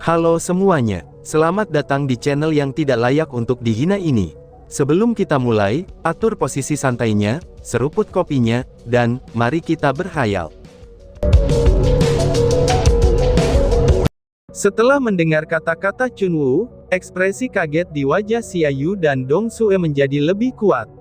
Halo semuanya, selamat datang di channel yang tidak layak untuk dihina ini. Sebelum kita mulai, atur posisi santainya, seruput kopinya, dan mari kita berkhayal. Setelah mendengar kata-kata Chunwoo, ekspresi kaget di wajah Xiaoyu dan Dong Sue menjadi lebih kuat.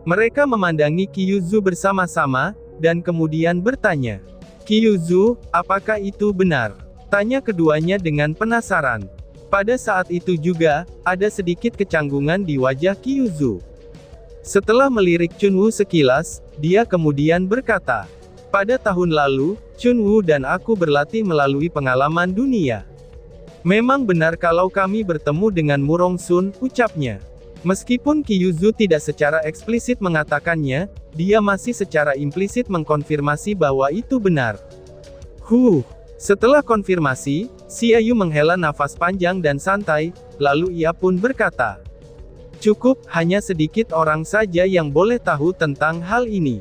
Mereka memandangi Kyuzu bersama-sama, dan kemudian bertanya, "Kyuzu, apakah itu benar?" Tanya keduanya dengan penasaran. Pada saat itu juga, ada sedikit kecanggungan di wajah Kyuzu. Setelah melirik Chunwoo sekilas, dia kemudian berkata, "Pada tahun lalu, Chunwoo dan aku berlatih melalui pengalaman dunia. Memang benar kalau kami bertemu dengan Murong Sun," ucapnya. Meskipun Kyuzu tidak secara eksplisit mengatakannya, dia masih secara implisit mengkonfirmasi bahwa itu benar. Setelah konfirmasi, Xiaoyu menghela nafas panjang dan santai, lalu ia pun berkata, "Cukup, hanya sedikit orang saja yang boleh tahu tentang hal ini.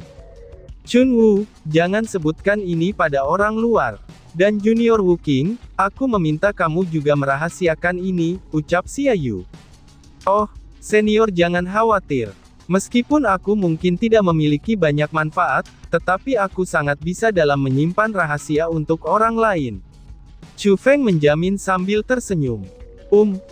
Chunwoo, jangan sebutkan ini pada orang luar. Dan Junior Wu King, aku meminta kamu juga merahasiakan ini," ucap Xiaoyu. "Oh, senior jangan khawatir. Meskipun aku mungkin tidak memiliki banyak manfaat, tetapi aku sangat bisa dalam menyimpan rahasia untuk orang lain." Chu Feng menjamin sambil tersenyum.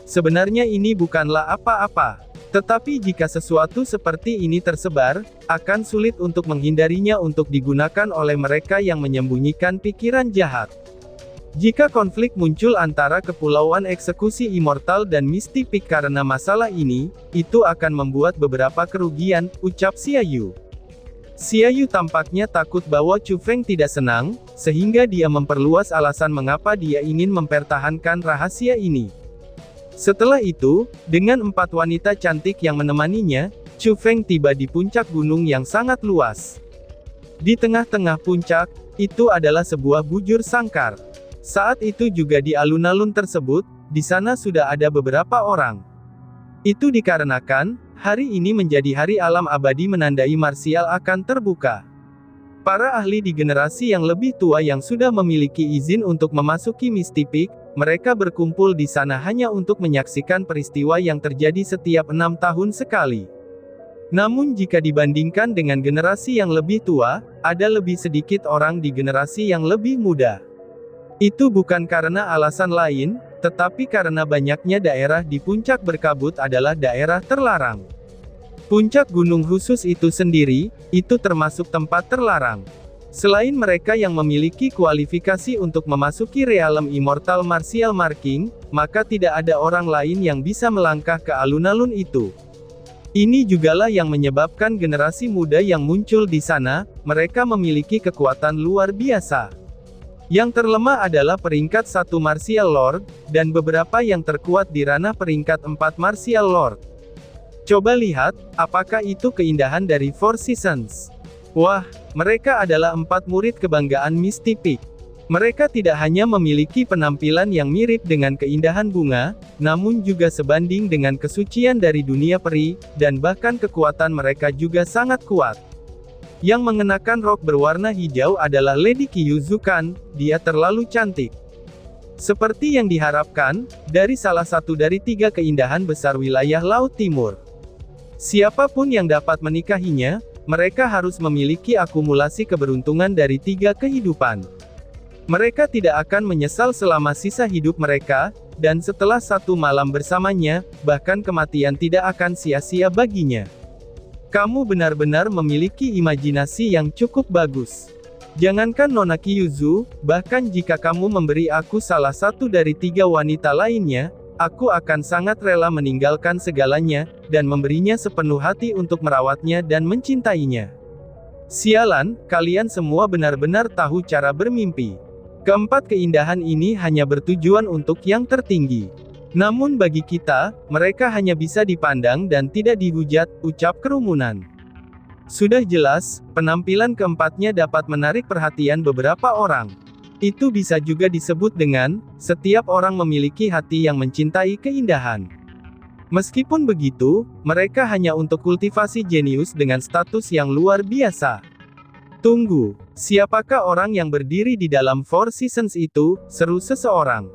Sebenarnya ini bukanlah apa-apa. Tetapi jika sesuatu seperti ini tersebar, akan sulit untuk menghindarinya untuk digunakan oleh mereka yang menyembunyikan pikiran jahat. Jika konflik muncul antara Kepulauan Eksekusi Immortal dan Misty Peak karena masalah ini, itu akan membuat beberapa kerugian, ucap Xiaoyu. Xiaoyu tampaknya takut bahwa Chu Feng tidak senang, sehingga dia memperluas alasan mengapa dia ingin mempertahankan rahasia ini. Setelah itu, dengan 4 wanita cantik yang menemaninya, Chu Feng tiba di puncak gunung yang sangat luas. Di tengah-tengah puncak, itu adalah sebuah bujur sangkar. Saat itu juga di alun-alun tersebut, di sana sudah ada beberapa orang. Itu dikarenakan, hari ini menjadi hari alam abadi menandai marsial akan terbuka. Para ahli di generasi yang lebih tua yang sudah memiliki izin untuk memasuki Misty Peak, mereka berkumpul di sana hanya untuk menyaksikan peristiwa yang terjadi setiap 6 tahun sekali. Namun jika dibandingkan dengan generasi yang lebih tua, ada lebih sedikit orang di generasi yang lebih muda. Itu bukan karena alasan lain, tetapi karena banyaknya daerah di puncak berkabut adalah daerah terlarang. Puncak gunung khusus itu sendiri, itu termasuk tempat terlarang. Selain mereka yang memiliki kualifikasi untuk memasuki Realm Immortal Martial Marking, maka tidak ada orang lain yang bisa melangkah ke alun-alun itu. Ini jugalah yang menyebabkan generasi muda yang muncul di sana, mereka memiliki kekuatan luar biasa. Yang terlemah adalah peringkat 1 Martial Lord, dan beberapa yang terkuat di ranah peringkat 4 Martial Lord. Coba lihat, apakah itu keindahan dari Four Seasons? Wah, mereka adalah 4 murid kebanggaan Misty Peak. Mereka tidak hanya memiliki penampilan yang mirip dengan keindahan bunga, namun juga sebanding dengan kesucian dari dunia peri, dan bahkan kekuatan mereka juga sangat kuat. Yang mengenakan rok berwarna hijau adalah Lady Kyuzu Kan, dia terlalu cantik. Seperti yang diharapkan, dari salah satu dari 3 keindahan besar wilayah Laut Timur. Siapapun yang dapat menikahinya, mereka harus memiliki akumulasi keberuntungan dari 3 kehidupan. Mereka tidak akan menyesal selama sisa hidup mereka, dan setelah 1 malam bersamanya, bahkan kematian tidak akan sia-sia baginya. Kamu benar-benar memiliki imajinasi yang cukup bagus. Jangankan Nona Kyuzu, bahkan jika kamu memberi aku salah satu dari 3 wanita lainnya, aku akan sangat rela meninggalkan segalanya, dan memberinya sepenuh hati untuk merawatnya dan mencintainya. Sialan, kalian semua benar-benar tahu cara bermimpi. Keempat keindahan ini hanya bertujuan untuk yang tertinggi. Namun bagi kita, mereka hanya bisa dipandang dan tidak dihujat, ucap kerumunan. Sudah jelas, penampilan keempatnya dapat menarik perhatian beberapa orang. Itu bisa juga disebut dengan, setiap orang memiliki hati yang mencintai keindahan. Meskipun begitu, mereka hanya untuk kultivasi jenius dengan status yang luar biasa. Tunggu, siapakah orang yang berdiri di dalam Four Seasons itu, seru seseorang.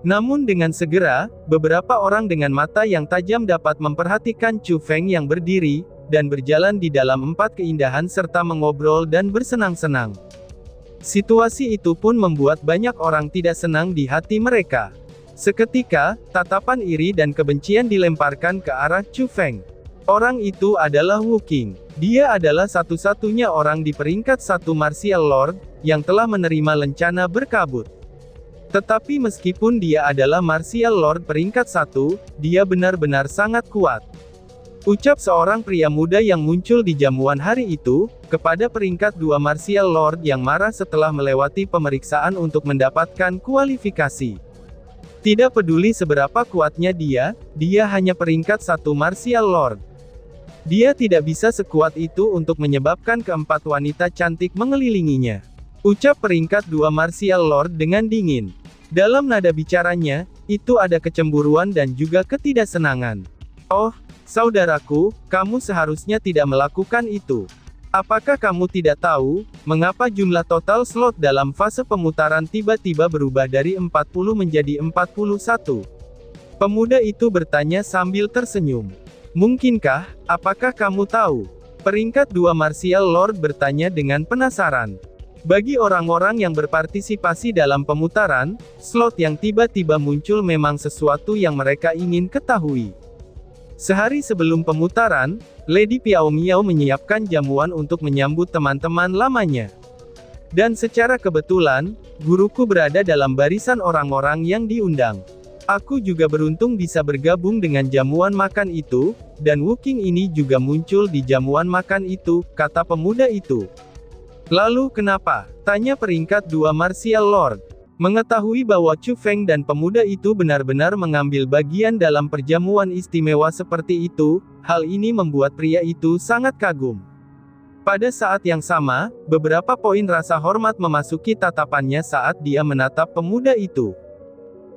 Namun dengan segera, beberapa orang dengan mata yang tajam dapat memperhatikan Chu Feng yang berdiri, dan berjalan di dalam empat keindahan serta mengobrol dan bersenang-senang. Situasi itu pun membuat banyak orang tidak senang di hati mereka. Seketika, tatapan iri dan kebencian dilemparkan ke arah Chu Feng. Orang itu adalah Wu Qing. Dia adalah satu-satunya orang di peringkat 1 Martial Lord, yang telah menerima lencana berkabut. Tetapi meskipun dia adalah Martial Lord peringkat 1, dia benar-benar sangat kuat. Ucap seorang pria muda yang muncul di jamuan hari itu, kepada peringkat 2 Martial Lord yang marah setelah melewati pemeriksaan untuk mendapatkan kualifikasi. Tidak peduli seberapa kuatnya dia hanya peringkat 1 Martial Lord. Dia tidak bisa sekuat itu untuk menyebabkan keempat wanita cantik mengelilinginya. Ucap peringkat 2 Martial Lord dengan dingin. Dalam nada bicaranya, itu ada kecemburuan dan juga ketidaksenangan. Oh, saudaraku, kamu seharusnya tidak melakukan itu. Apakah kamu tidak tahu, mengapa jumlah total slot dalam fase pemutaran tiba-tiba berubah dari 40 menjadi 41? Pemuda itu bertanya sambil tersenyum. Mungkinkah, apakah kamu tahu? Peringkat 2 Martial Lord bertanya dengan penasaran. Bagi orang-orang yang berpartisipasi dalam pemutaran, slot yang tiba-tiba muncul memang sesuatu yang mereka ingin ketahui. Sehari sebelum pemutaran, Lady Piao Miao menyiapkan jamuan untuk menyambut teman-teman lamanya. Dan secara kebetulan, guruku berada dalam barisan orang-orang yang diundang. Aku juga beruntung bisa bergabung dengan jamuan makan itu, dan Wu Qing ini juga muncul di jamuan makan itu, kata pemuda itu. Lalu kenapa? Tanya peringkat 2 Martial Lord. Mengetahui bahwa Chu Feng dan pemuda itu benar-benar mengambil bagian dalam perjamuan istimewa seperti itu, hal ini membuat pria itu sangat kagum. Pada saat yang sama, beberapa poin rasa hormat memasuki tatapannya saat dia menatap pemuda itu.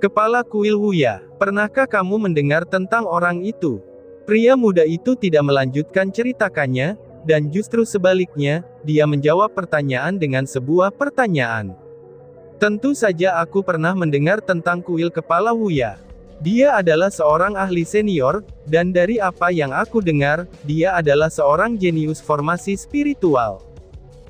Kepala kuil Wuya, pernahkah kamu mendengar tentang orang itu? Pria muda itu tidak melanjutkan ceritakannya, dan justru sebaliknya, dia menjawab pertanyaan dengan sebuah pertanyaan. Tentu saja aku pernah mendengar tentang kuil kepala Wuya. Dia adalah seorang ahli senior, dan dari apa yang aku dengar, dia adalah seorang jenius formasi spiritual.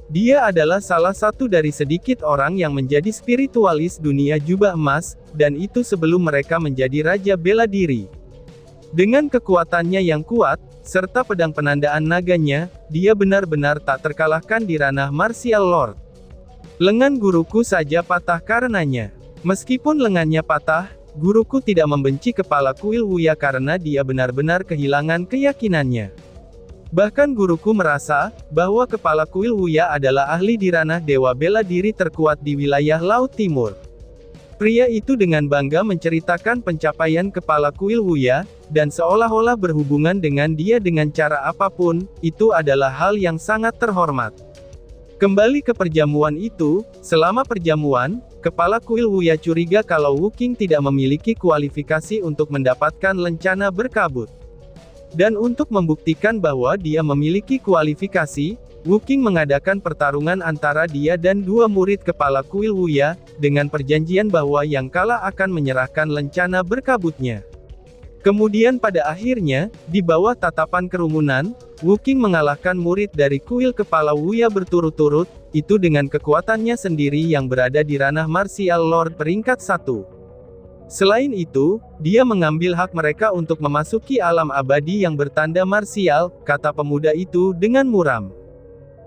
Dia adalah salah satu dari sedikit orang yang menjadi spiritualis dunia jubah emas, dan itu sebelum mereka menjadi raja bela diri. Dengan kekuatannya yang kuat, serta pedang penandaan naganya, dia benar-benar tak terkalahkan di ranah Martial Lord. Lengan guruku saja patah karenanya. Meskipun lengannya patah, guruku tidak membenci kepala kuil Wuya karena dia benar-benar kehilangan keyakinannya. Bahkan guruku merasa, bahwa kepala kuil Wuya adalah ahli di ranah dewa bela diri terkuat di wilayah Laut Timur. Pria itu dengan bangga menceritakan pencapaian kepala kuil Wuya, dan seolah-olah berhubungan dengan dia dengan cara apapun, itu adalah hal yang sangat terhormat. Kembali ke perjamuan itu, selama perjamuan, kepala kuil Wuya curiga kalau Wu Qing tidak memiliki kualifikasi untuk mendapatkan lencana berkabut. Dan untuk membuktikan bahwa dia memiliki kualifikasi, Wu Qing mengadakan pertarungan antara dia dan dua murid kepala kuil Wuya, dengan perjanjian bahwa yang kalah akan menyerahkan lencana berkabutnya. Kemudian pada akhirnya, di bawah tatapan kerumunan, Wu Qing mengalahkan murid dari kuil kepala Wuya berturut-turut, itu dengan kekuatannya sendiri yang berada di ranah Martial Lord peringkat 1. Selain itu, dia mengambil hak mereka untuk memasuki alam abadi yang bertanda marsial, kata pemuda itu dengan muram.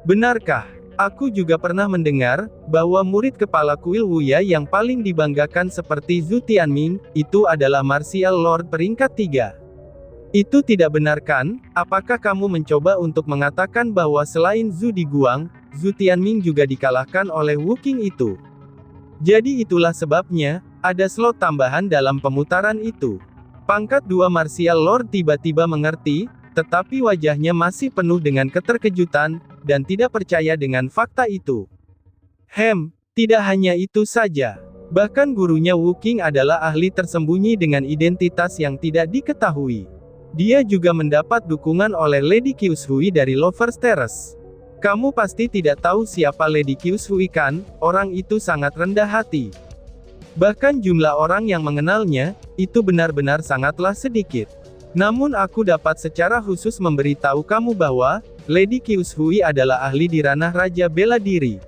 Benarkah? Aku juga pernah mendengar, bahwa murid kepala kuil Wuya yang paling dibanggakan seperti Zhu Tianming, itu adalah Martial Lord peringkat 3. Itu tidak benar kan? Apakah kamu mencoba untuk mengatakan bahwa selain Zhu Diguang, Zhu Tianming juga dikalahkan oleh Wu Qing itu? Jadi itulah sebabnya, ada slot tambahan dalam pemutaran itu. Pangkat 2 Martial Lord tiba-tiba mengerti, tetapi wajahnya masih penuh dengan keterkejutan, dan tidak percaya dengan fakta itu. Tidak hanya itu saja. Bahkan gurunya Wu Qing adalah ahli tersembunyi dengan identitas yang tidak diketahui. Dia juga mendapat dukungan oleh Lady Qiushui dari Lover's Terrace. Kamu pasti tidak tahu siapa Lady Qiushui kan? Orang itu sangat rendah hati. Bahkan jumlah orang yang mengenalnya, itu benar-benar sangatlah sedikit. Namun aku dapat secara khusus memberitahu kamu bahwa, Lady Kyushui adalah ahli di ranah Raja Bela Diri.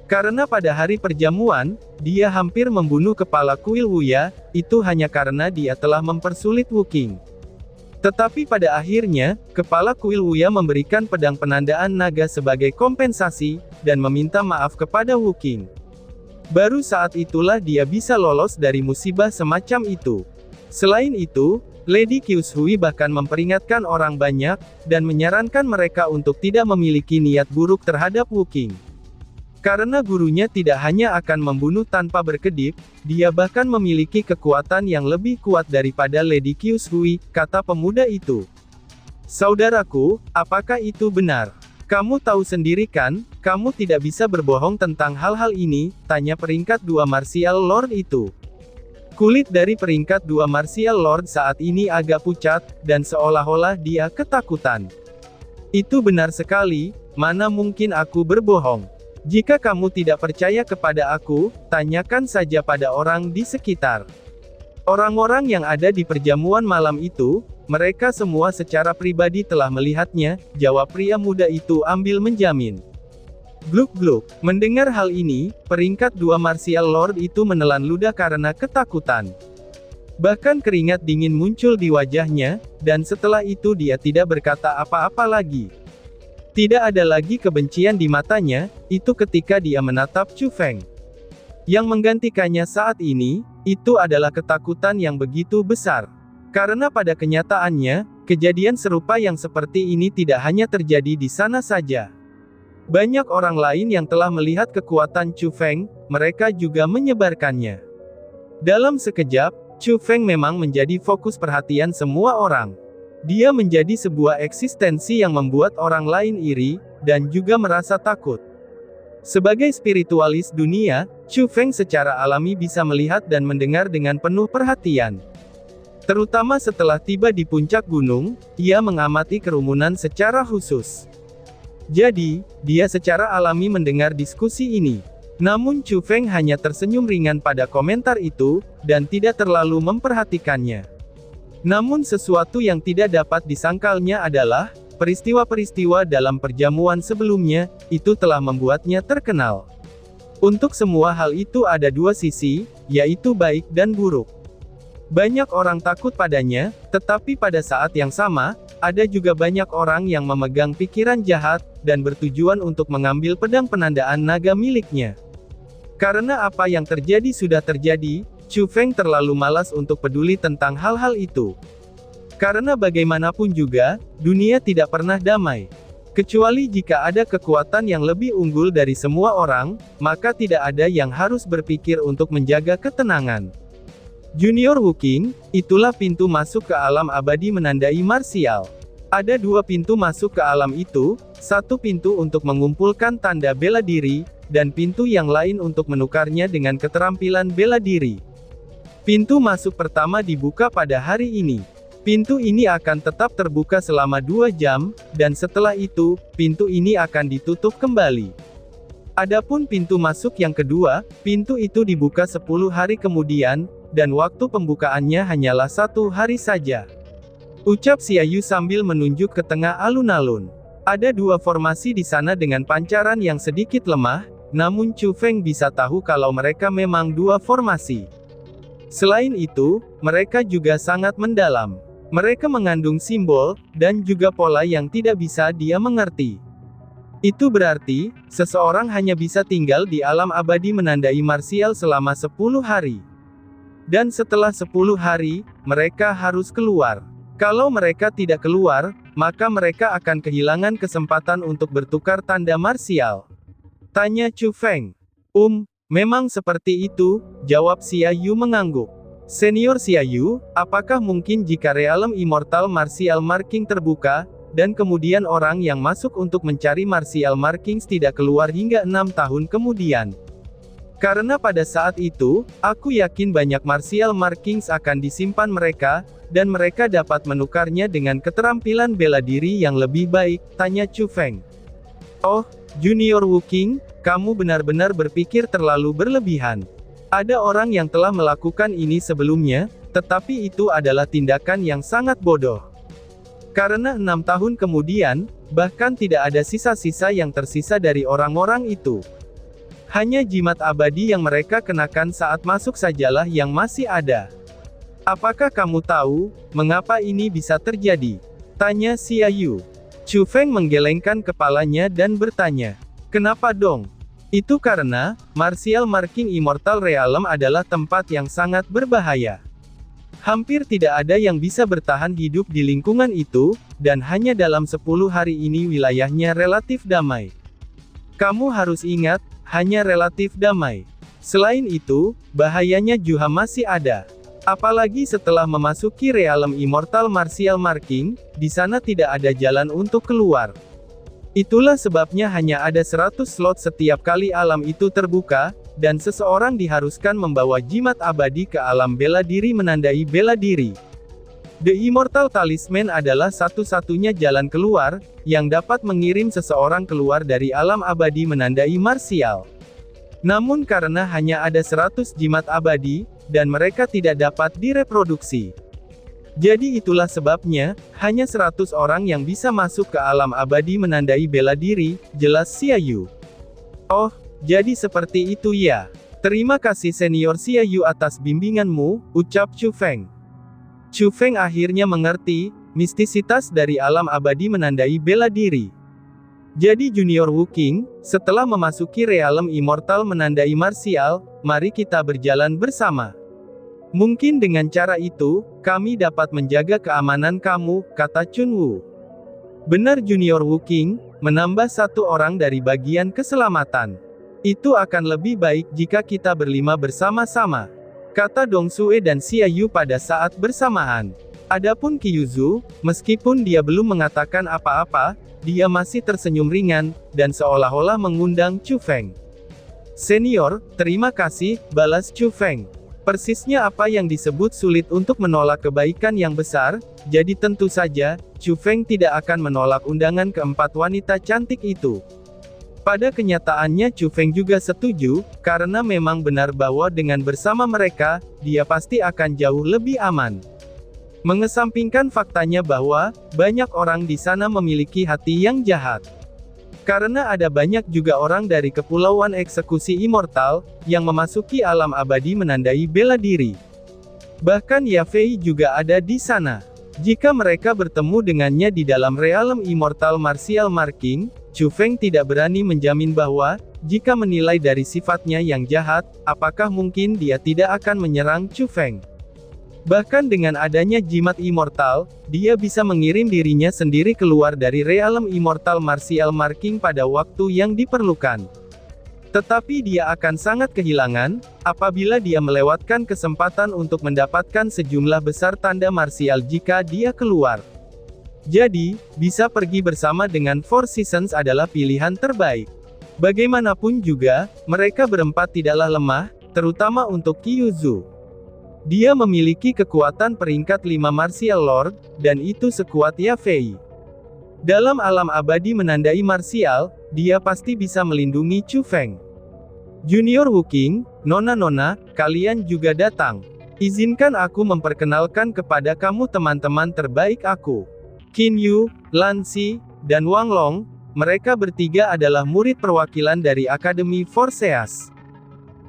Karena pada hari perjamuan, dia hampir membunuh kepala kuil Wuya, itu hanya karena dia telah mempersulit Wu Qing. Tetapi pada akhirnya, kepala kuil Wuya memberikan pedang penandaan naga sebagai kompensasi, dan meminta maaf kepada Wu Qing. Baru saat itulah dia bisa lolos dari musibah semacam itu. Selain itu, Lady Kyushui bahkan memperingatkan orang banyak, dan menyarankan mereka untuk tidak memiliki niat buruk terhadap Wu Qing. Karena gurunya tidak hanya akan membunuh tanpa berkedip, dia bahkan memiliki kekuatan yang lebih kuat daripada Lady Kyushui, kata pemuda itu. Saudaraku, apakah itu benar? Kamu tahu sendiri kan, kamu tidak bisa berbohong tentang hal-hal ini, tanya peringkat 2 Martial Lord itu. Kulit dari peringkat 2 Martial Lord saat ini agak pucat, dan seolah-olah dia ketakutan. Itu benar sekali, mana mungkin aku berbohong. Jika kamu tidak percaya kepada aku, tanyakan saja pada orang di sekitar. Orang-orang yang ada di perjamuan malam itu, mereka semua secara pribadi telah melihatnya, jawab pria muda itu ambil menjamin. Gluk-gluk. Mendengar hal ini, peringkat 2 Martial Lord itu menelan ludah karena ketakutan. Bahkan keringat dingin muncul di wajahnya, dan setelah itu dia tidak berkata apa-apa lagi. Tidak ada lagi kebencian di matanya, itu ketika dia menatap Chu Feng. Yang menggantikannya saat ini, itu adalah ketakutan yang begitu besar. Karena pada kenyataannya, kejadian serupa yang seperti ini tidak hanya terjadi di sana saja. Banyak orang lain yang telah melihat kekuatan Chu Feng, mereka juga menyebarkannya. Dalam sekejap, Chu Feng memang menjadi fokus perhatian semua orang. Dia menjadi sebuah eksistensi yang membuat orang lain iri, dan juga merasa takut. Sebagai spiritualis dunia, Chu Feng secara alami bisa melihat dan mendengar dengan penuh perhatian. Terutama setelah tiba di puncak gunung, ia mengamati kerumunan secara khusus. Jadi, dia secara alami mendengar diskusi ini. Namun Chu Feng hanya tersenyum ringan pada komentar itu, dan tidak terlalu memperhatikannya. Namun sesuatu yang tidak dapat disangkalnya adalah, peristiwa-peristiwa dalam perjamuan sebelumnya, itu telah membuatnya terkenal. Untuk semua hal itu ada dua sisi, yaitu baik dan buruk. Banyak orang takut padanya, tetapi pada saat yang sama, ada juga banyak orang yang memegang pikiran jahat, dan bertujuan untuk mengambil pedang penandaan naga miliknya. Karena apa yang terjadi sudah terjadi, Chu Feng terlalu malas untuk peduli tentang hal-hal itu. Karena bagaimanapun juga, dunia tidak pernah damai. Kecuali jika ada kekuatan yang lebih unggul dari semua orang, maka tidak ada yang harus berpikir untuk menjaga ketenangan. Junior Wu Qing, itulah pintu masuk ke alam abadi menandai marsial. Ada dua pintu masuk ke alam itu, satu pintu untuk mengumpulkan tanda bela diri, dan pintu yang lain untuk menukarnya dengan keterampilan bela diri. Pintu masuk pertama dibuka pada hari ini. Pintu ini akan tetap terbuka selama 2 jam, dan setelah itu, pintu ini akan ditutup kembali. Adapun pintu masuk yang kedua, pintu itu dibuka 10 hari kemudian, dan waktu pembukaannya hanyalah 1 hari saja. Ucap Xiaoyu sambil menunjuk ke tengah alun-alun. Ada 2 formasi di sana dengan pancaran yang sedikit lemah, namun Chu Feng bisa tahu kalau mereka memang 2 formasi. Selain itu, mereka juga sangat mendalam. Mereka mengandung simbol, dan juga pola yang tidak bisa dia mengerti. Itu berarti, seseorang hanya bisa tinggal di alam abadi menandai marsial selama 10 hari. Dan setelah 10 hari, mereka harus keluar. Kalau mereka tidak keluar, maka mereka akan kehilangan kesempatan untuk bertukar tanda marsial. Tanya Chu Feng. Memang seperti itu, jawab Xiaoyu mengangguk. Senior Xiaoyu, apakah mungkin jika realem Immortal Martial Marking terbuka, dan kemudian orang yang masuk untuk mencari Martial Markings tidak keluar hingga 6 tahun kemudian? Karena pada saat itu, aku yakin banyak Martial Markings akan disimpan mereka, dan mereka dapat menukarnya dengan keterampilan bela diri yang lebih baik, tanya Chu Feng. Oh, Junior Wu Qing, kamu benar-benar berpikir terlalu berlebihan. Ada orang yang telah melakukan ini sebelumnya, tetapi itu adalah tindakan yang sangat bodoh. Karena 6 tahun kemudian, bahkan tidak ada sisa-sisa yang tersisa dari orang-orang itu. Hanya jimat abadi yang mereka kenakan saat masuk sajalah yang masih ada. Apakah kamu tahu, mengapa ini bisa terjadi? Tanya Xia Yu. Chu Feng menggelengkan kepalanya dan bertanya. Kenapa dong? Itu karena, Martial Marking Immortal Realm adalah tempat yang sangat berbahaya. Hampir tidak ada yang bisa bertahan hidup di lingkungan itu, dan hanya dalam 10 hari ini wilayahnya relatif damai. Kamu harus ingat, hanya relatif damai. Selain itu, bahayanya juga masih ada. Apalagi setelah memasuki realm Immortal Martial Marking, di sana tidak ada jalan untuk keluar. Itulah sebabnya hanya ada 100 slot setiap kali alam itu terbuka, dan seseorang diharuskan membawa jimat abadi ke alam bela diri menandai bela diri. The Immortal Talisman adalah satu-satunya jalan keluar, yang dapat mengirim seseorang keluar dari alam abadi menandai martial. Namun karena hanya ada 100 jimat abadi, dan mereka tidak dapat direproduksi. Jadi itulah sebabnya, hanya 100 orang yang bisa masuk ke alam abadi menandai bela diri, jelas Xia Yu. Oh, jadi seperti itu ya. Terima kasih senior Xia Yu atas bimbinganmu, ucap Chu Feng. Chu Feng akhirnya mengerti, mistisitas dari alam abadi menandai bela diri. Jadi Junior Wu King, setelah memasuki realm immortal menandai martial, mari kita berjalan bersama. Mungkin dengan cara itu, kami dapat menjaga keamanan kamu, kata Chun Wu. Benar Junior Wu King, menambah 1 orang dari bagian keselamatan. Itu akan lebih baik jika kita berlima bersama-sama, kata Dong Sue dan Xia Yu pada saat bersamaan. Adapun Kyuzu, meskipun dia belum mengatakan apa-apa, dia masih tersenyum ringan, dan seolah-olah mengundang Chu Feng. Senior, terima kasih, balas Chu Feng. Persisnya apa yang disebut sulit untuk menolak kebaikan yang besar, jadi tentu saja, Chu Feng tidak akan menolak undangan keempat wanita cantik itu. Pada kenyataannya Chu Feng juga setuju, karena memang benar bahwa dengan bersama mereka, dia pasti akan jauh lebih aman. Mengesampingkan faktanya bahwa, banyak orang di sana memiliki hati yang jahat. Karena ada banyak juga orang dari Kepulauan Eksekusi Immortal, yang memasuki alam abadi menandai bela diri. Bahkan Yafei juga ada di sana. Jika mereka bertemu dengannya di dalam realm Immortal Martial Marking, Chu Feng tidak berani menjamin bahwa, jika menilai dari sifatnya yang jahat, apakah mungkin dia tidak akan menyerang Chu Feng. Bahkan dengan adanya jimat immortal, dia bisa mengirim dirinya sendiri keluar dari realm Immortal Martial Marking pada waktu yang diperlukan. Tetapi dia akan sangat kehilangan, apabila dia melewatkan kesempatan untuk mendapatkan sejumlah besar tanda martial jika dia keluar. Jadi, bisa pergi bersama dengan Four Seasons adalah pilihan terbaik. Bagaimanapun juga, mereka berempat tidaklah lemah, terutama untuk Kyuzu. Dia memiliki kekuatan peringkat 5 Martial Lord, dan itu sekuat Yafei. Dalam alam abadi menandai martial, dia pasti bisa melindungi Chu Feng. Junior Wu King, Nona-nona, kalian juga datang. Izinkan aku memperkenalkan kepada kamu teman-teman terbaik aku. Qin Yu, Lan Xi, dan Wang Long, mereka bertiga adalah murid perwakilan dari Akademi Forseas.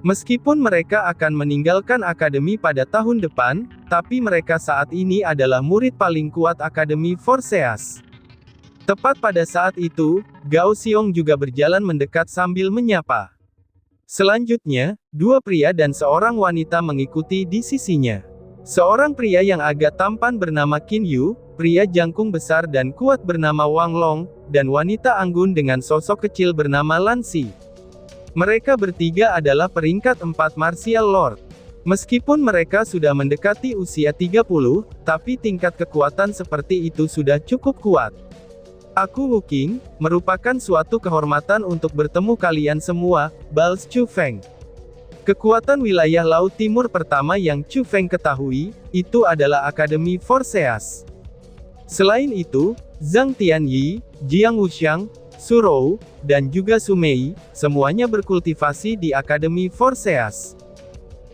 Meskipun mereka akan meninggalkan akademi pada tahun depan, tapi mereka saat ini adalah murid paling kuat Akademi Forseas. Tepat pada saat itu, Gao Xiong juga berjalan mendekat sambil menyapa. Selanjutnya, 2 pria dan seorang wanita mengikuti di sisinya. Seorang pria yang agak tampan bernama Qin Yu, pria jangkung besar dan kuat bernama Wang Long, dan wanita anggun dengan sosok kecil bernama Lan Xi. Mereka bertiga adalah peringkat 4 Martial Lord. Meskipun mereka sudah mendekati usia 30, tapi tingkat kekuatan seperti itu sudah cukup kuat. Aku Wu King, merupakan suatu kehormatan untuk bertemu kalian semua, balas Chu Feng. Kekuatan wilayah Laut Timur pertama yang Chu Feng ketahui, itu adalah Akademi Forseas. Selain itu, Zhang Tianyi, Jiang Wuxiang, Surou, dan juga Sumei, semuanya berkultivasi di Akademi Forseas.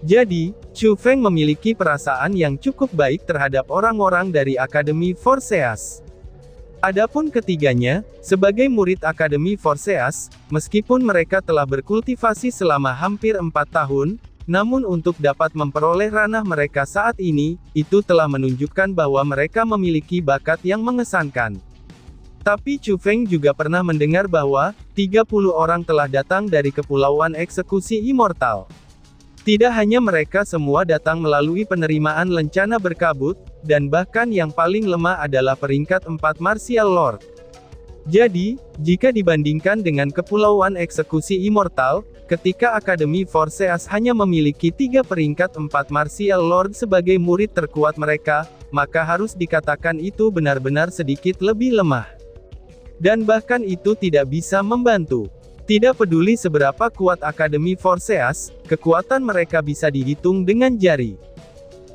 Jadi, Chu Feng memiliki perasaan yang cukup baik terhadap orang-orang dari Akademi Forseas. Adapun ketiganya, sebagai murid Akademi Forseas, meskipun mereka telah berkultivasi selama hampir 4 tahun, namun untuk dapat memperoleh ranah mereka saat ini, itu telah menunjukkan bahwa mereka memiliki bakat yang mengesankan. Tapi Chu Feng juga pernah mendengar bahwa 30 orang telah datang dari Kepulauan Eksekusi Immortal. Tidak hanya mereka semua datang melalui penerimaan lencana berkabut, dan bahkan yang paling lemah adalah peringkat 4 Martial Lord. Jadi, jika dibandingkan dengan Kepulauan Eksekusi Immortal, ketika Akademi Forseas hanya memiliki 3 peringkat 4 Martial Lord sebagai murid terkuat mereka, maka harus dikatakan itu benar-benar sedikit lebih lemah. Dan bahkan itu tidak bisa membantu. Tidak peduli seberapa kuat Akademi Forseas, kekuatan mereka bisa dihitung dengan jari.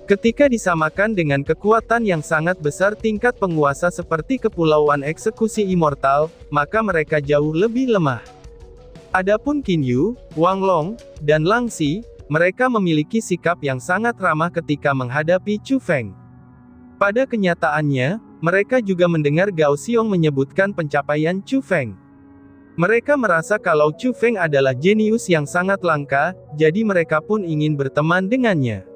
Ketika disamakan dengan kekuatan yang sangat besar tingkat penguasa seperti Kepulauan Eksekusi Immortal, maka mereka jauh lebih lemah. Adapun Qin Yu, Wang Long, dan Lang Xi, mereka memiliki sikap yang sangat ramah ketika menghadapi Chu Feng. Pada kenyataannya, mereka juga mendengar Gao Xiong menyebutkan pencapaian Chu Feng. Mereka merasa kalau Chu Feng adalah jenius yang sangat langka, jadi mereka pun ingin berteman dengannya.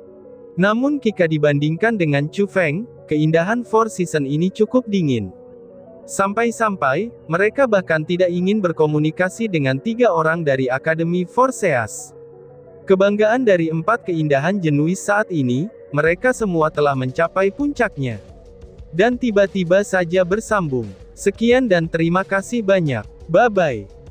Namun jika dibandingkan dengan Chu Feng, keindahan Four Seasons ini cukup dingin. Sampai-sampai, mereka bahkan tidak ingin berkomunikasi dengan 3 orang dari Akademi Forseas. Kebanggaan dari 4 keindahan jenuis saat ini, mereka semua telah mencapai puncaknya. Dan tiba-tiba saja bersambung. Sekian dan terima kasih banyak. Bye-bye.